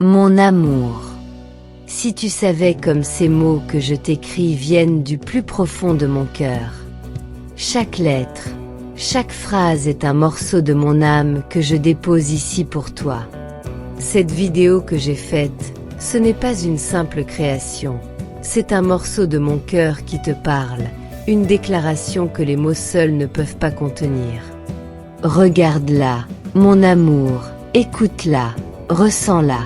Mon amour. Si tu savais comme ces mots que je t'écris viennent du plus profond de mon cœur. Chaque lettre, chaque phrase est un morceau de mon âme que je dépose ici pour toi. Cette vidéo que j'ai faite, ce n'est pas une simple création. C'est un morceau de mon cœur qui te parle, une déclaration que les mots seuls ne peuvent pas contenir. Regarde-la, mon amour, écoute-la, ressens-la.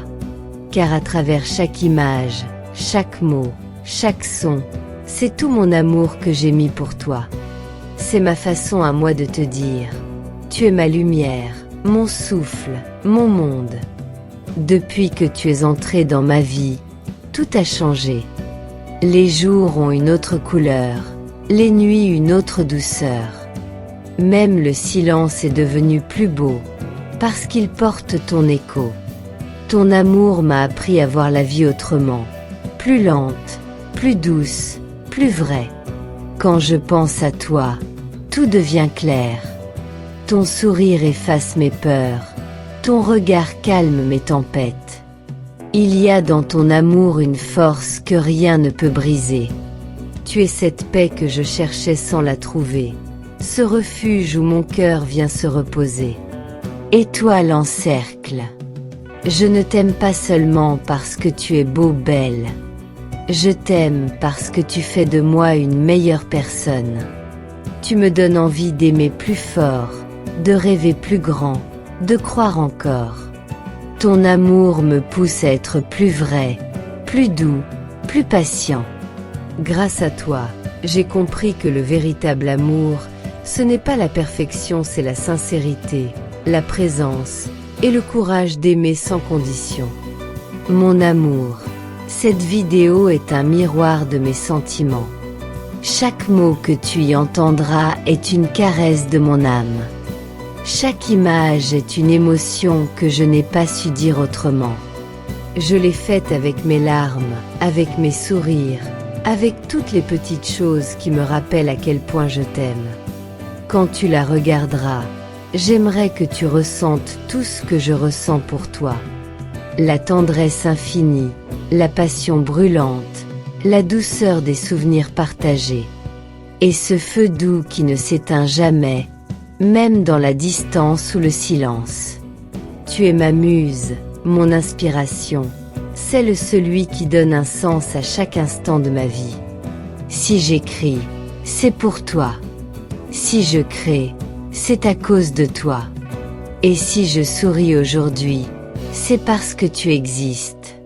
Car à travers chaque image, chaque mot, chaque son, c'est tout mon amour que j'ai mis pour toi. C'est ma façon à moi de te dire, tu es ma lumière, mon souffle, mon monde. Depuis que tu es entré dans ma vie, tout a changé. Les jours ont une autre couleur, les nuits une autre douceur. Même le silence est devenu plus beau, parce qu'il porte ton écho. Ton amour m'a appris à voir la vie autrement, plus lente, plus douce, plus vraie. Quand je pense à toi, tout devient clair. Ton sourire efface mes peurs, ton regard calme mes tempêtes. Il y a dans ton amour une force que rien ne peut briser. Tu es cette paix que je cherchais sans la trouver, ce refuge où mon cœur vient se reposer. Étoile en cercle. Je ne t'aime pas seulement parce que tu es beau, belle. Je t'aime parce que tu fais de moi une meilleure personne. Tu me donnes envie d'aimer plus fort, de rêver plus grand, de croire encore. Ton amour me pousse à être plus vrai, plus doux, plus patient. Grâce à toi, j'ai compris que le véritable amour, ce n'est pas la perfection, c'est la sincérité, la présence, et le courage d'aimer sans condition. Mon amour, cette vidéo est un miroir de mes sentiments. Chaque mot que tu y entendras est une caresse de mon âme. Chaque image est une émotion que je n'ai pas su dire autrement. Je l'ai faite avec mes larmes, avec mes sourires, avec toutes les petites choses qui me rappellent à quel point je t'aime. Quand tu la regarderas, j'aimerais que tu ressentes tout ce que je ressens pour toi. La tendresse infinie, la passion brûlante, la douceur des souvenirs partagés. Et ce feu doux qui ne s'éteint jamais, même dans la distance ou le silence. Tu es ma muse, mon inspiration, celui qui donne un sens à chaque instant de ma vie. Si j'écris, c'est pour toi. Si je crée, c'est à cause de toi. Et si je souris aujourd'hui, c'est parce que tu existes.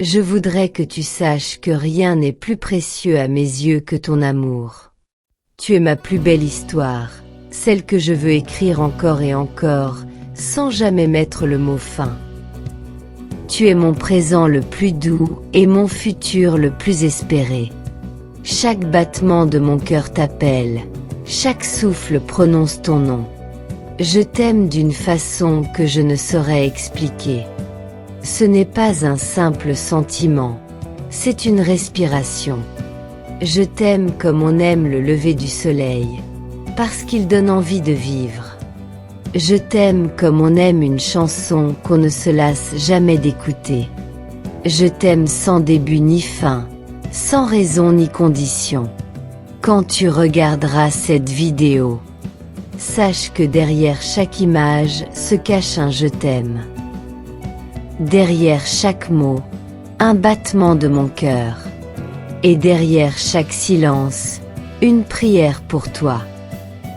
Je voudrais que tu saches que rien n'est plus précieux à mes yeux que ton amour. Tu es ma plus belle histoire, celle que je veux écrire encore et encore, sans jamais mettre le mot fin. Tu es mon présent le plus doux et mon futur le plus espéré. Chaque battement de mon cœur t'appelle. Chaque souffle prononce ton nom. Je t'aime d'une façon que je ne saurais expliquer. Ce n'est pas un simple sentiment, c'est une respiration. Je t'aime comme on aime le lever du soleil, parce qu'il donne envie de vivre. Je t'aime comme on aime une chanson qu'on ne se lasse jamais d'écouter. Je t'aime sans début ni fin, sans raison ni condition. Quand tu regarderas cette vidéo, sache que derrière chaque image se cache un je t'aime. Derrière chaque mot, un battement de mon cœur. Et derrière chaque silence, une prière pour toi.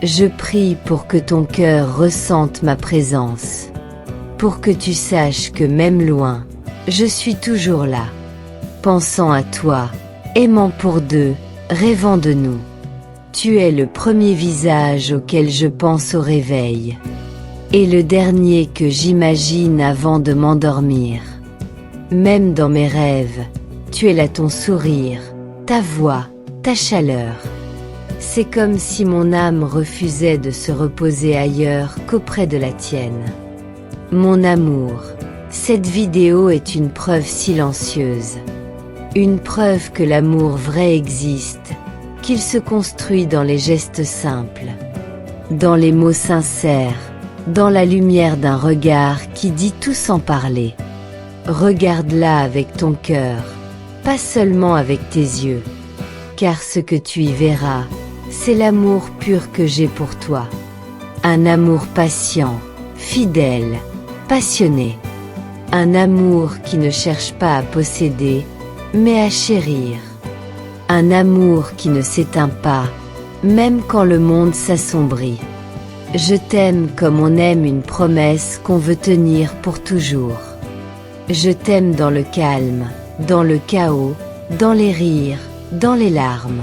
Je prie pour que ton cœur ressente ma présence. Pour que tu saches que même loin, je suis toujours là. Pensant à toi, aimant pour deux, rêvant de nous. Tu es le premier visage auquel je pense au réveil. Et le dernier que j'imagine avant de m'endormir. Même dans mes rêves, tu es là, ton sourire, ta voix, ta chaleur. C'est comme si mon âme refusait de se reposer ailleurs qu'auprès de la tienne. Mon amour, cette vidéo est une preuve silencieuse. Une preuve que l'amour vrai existe, qu'il se construit dans les gestes simples, dans les mots sincères, dans la lumière d'un regard qui dit tout sans parler. Regarde-la avec ton cœur, pas seulement avec tes yeux. Car ce que tu y verras, c'est l'amour pur que j'ai pour toi. Un amour patient, fidèle, passionné. Un amour qui ne cherche pas à posséder, mais à chérir. Un amour qui ne s'éteint pas, même quand le monde s'assombrit. Je t'aime comme on aime une promesse qu'on veut tenir pour toujours. Je t'aime dans le calme, dans le chaos, dans les rires, dans les larmes.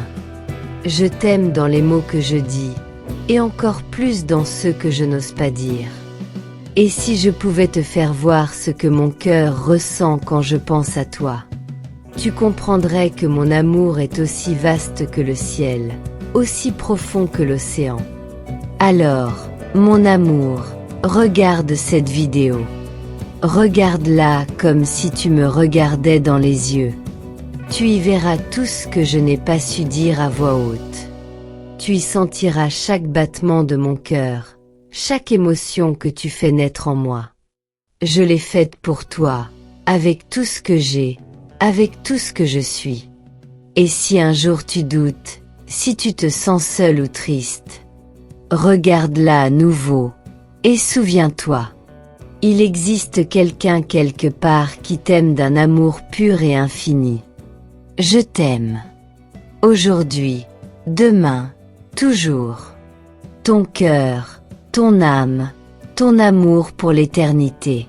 Je t'aime dans les mots que je dis, et encore plus dans ceux que je n'ose pas dire. Et si je pouvais te faire voir ce que mon cœur ressent quand je pense à toi, tu comprendrais que mon amour est aussi vaste que le ciel, aussi profond que l'océan. Alors, mon amour, regarde cette vidéo. Regarde-la comme si tu me regardais dans les yeux. Tu y verras tout ce que je n'ai pas su dire à voix haute. Tu y sentiras chaque battement de mon cœur, chaque émotion que tu fais naître en moi. Je l'ai faite pour toi, avec tout ce que j'ai, avec tout ce que je suis. Et si un jour tu doutes, si tu te sens seul ou triste, regarde-la à nouveau, et souviens-toi. Il existe quelqu'un quelque part qui t'aime d'un amour pur et infini. Je t'aime. Aujourd'hui, demain, toujours. Ton cœur, ton âme, ton amour pour l'éternité.